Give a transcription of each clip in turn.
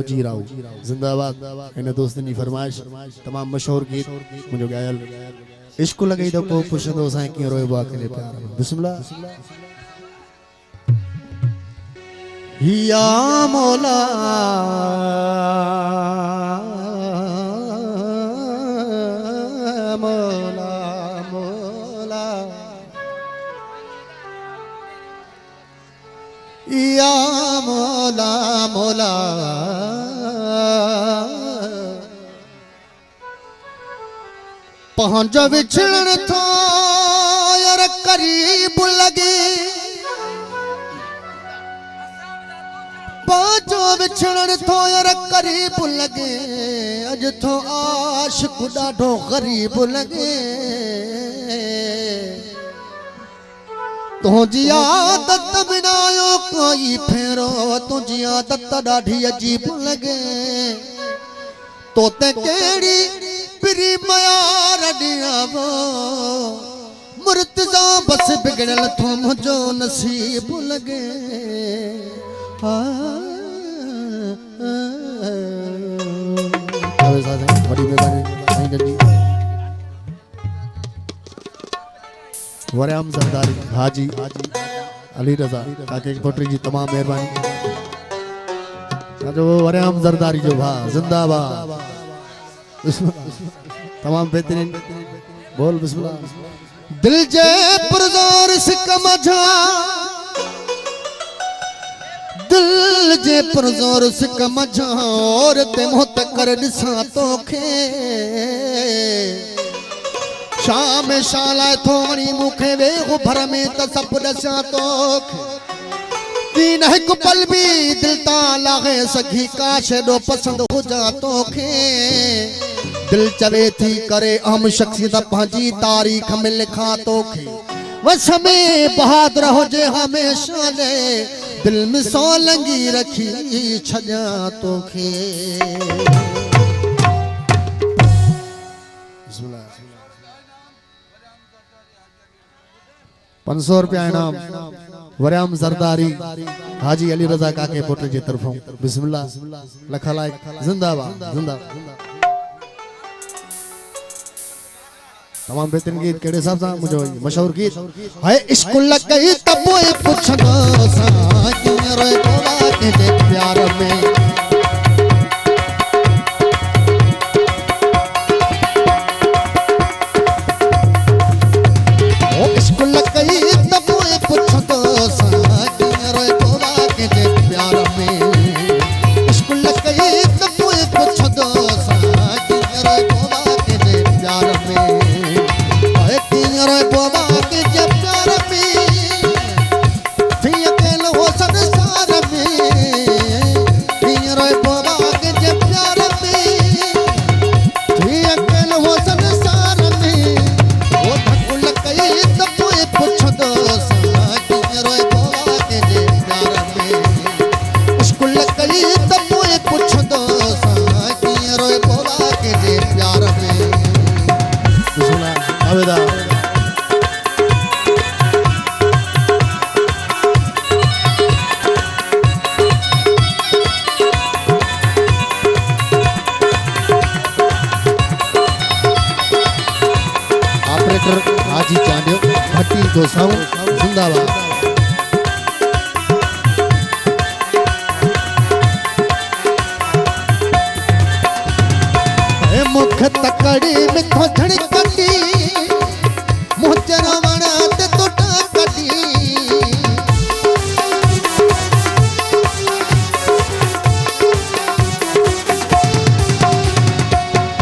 जी राव जिंदाबाद इन दोस्तन जी फरमाइश तमाम मशहूर गीत मुझे गायल इश्क लगे तो को पुछंदो साईं कीअं रोइबो आहे कंहिंजे प्यार में बिस्मिल्लाह या मौला मौला मौला या मौला मौला पहुंच विछड़न थो यार करीब लगे पहुंचो विछड़न थो यार करीब लगे अज थो आशिक ॾाढो गरीब लगे तुझी आदत बिनायो कोई फेरो तुझी आदत ॾाढी अजीब लगे तो ते केड़ी पिरी मयार ॾियावो मुर्तज़ा बस बिगड़ल थो मुझो नसीब लगे वरियाम सरदारी हाजी अली रजा काके कोटरी जी तमाम मेहरबानी जो वरियाम सरदारी जो भा जिंदाबाद तमाम बेहतरीन बोल बिस्मिल्लाह दिल जे पुरज़ोर सिक मझा दिल जे पुरज़ोर सिक मझा और ते मोहत कर दिसा तोखे शाम शाला थोड़ी मुखे वे भर में त सब दसा तोखे तीन एक पल भी दिल ता लागे सखी काश दो पसंद हो जा तोखे दिल चवे थी करे हम शख्सियत पंहिंजी तारीख में लिखा तोखे वस में बहादुर हो जे हमेशा ले दिल में सोलंगी रखी छजा तोखे 500 रुपया इनाम वरियाम सरदारी हाजी अली रजा काके पोट जे तरफों बिस्मिल्लाह लख लाइक जिंदाबाद जिंदाबाद तमाम बेहतरीन गीत केड़े साहब सा मुझे मशहूर गीत है इश्क लगे तबोए पुछना सा क्यों रोए तोबा के प्यार में ओ इश्क लगे तबोए पुछना सा क्यों रोए तोबा के प्यार में इश्क लगे तबोए पुछना सा क्यों रोए तोबा के प्यार में रोए बोबा के जब प्यार में थी अकेलो हो संसार में रोए बोबा के जब प्यार में थी अकेलो हो संसार में वो धकुल कई तबोए पुछ दो रोए बोबा के जब प्यार में स्कूल कई तबोए पुछ दो रोए बोबा के जब प्यार में सुना आवेदा हाजी चांडियो भट्टी गोसाऊ जिंदाबाद मुख तकड़ी में खोथड़ कटी मुचरा वणा ते तोटा कटी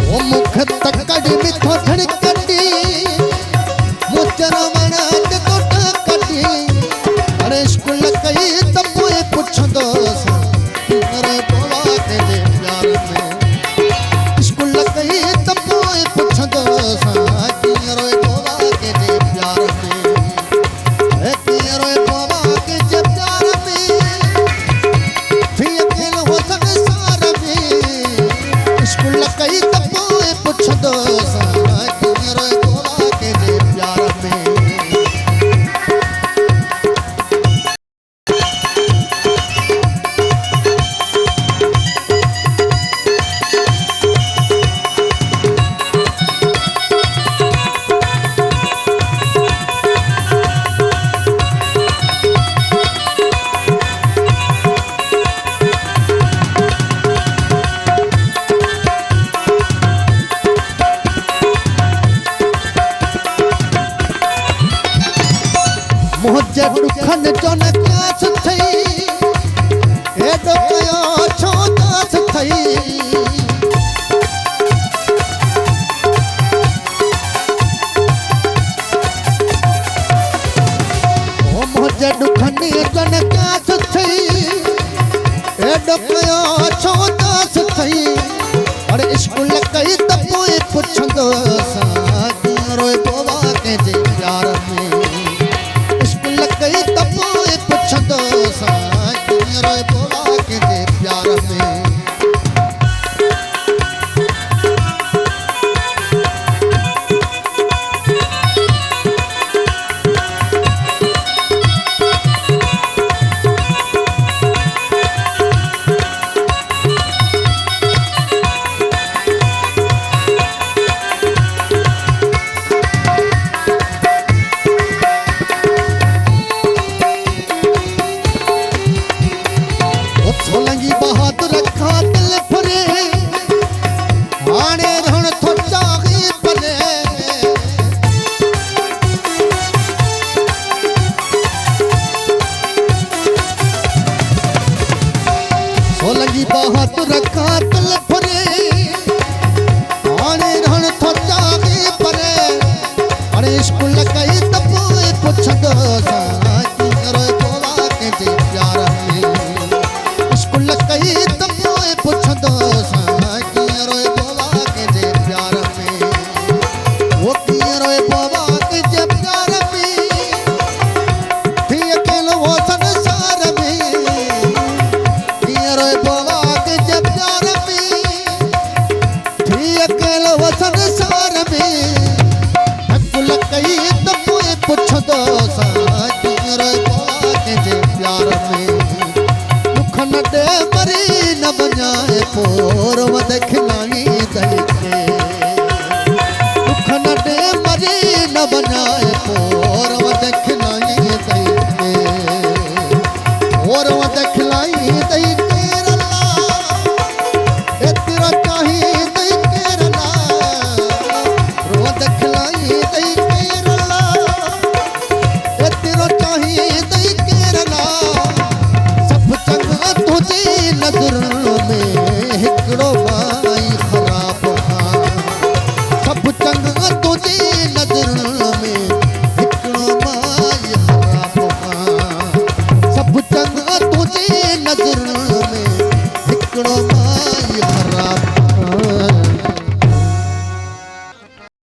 ओ मुख तकड़ी में खोथड़ कटी स्कूल कई तबोए पुछंदो रे बोबा के प्यार में स्कूल कई तबोए पुछंदो कातल फरे आने रण थो जागे परे अरे स्कूल कई त पोइ पुछंदो सां कीअं बोला के जे प्यार में स्कूल कई त पोइ पुछंदो सां कीअं बोला के जे प्यार में वो कीअं बोला के जे प्यार में थी अकेलो वो संसार में कीअं बोला के जे प्यार में थी अकेलो वो संसार में स्कूल कई त पोइ पुछंदो सां कीअं बोला के जे प्यार में दुख न दे मरी न बञाए पोर वध खिलाई दई के दुख न दे मरी न बञाए पोर वध खिलाई दई के पोर वध खिलाई दई के रला एतिरो चाही दई के रला रोद खिलाई दई के रला एतिरो चाही दई के रला सब चंगा तुझी नजर में हिकड़ो माई खराब हा सब चंगा तुझी नजर में हिकड़ो माई खराब हा सब चंगा तुझी नजर में हिकड़ो माई खराब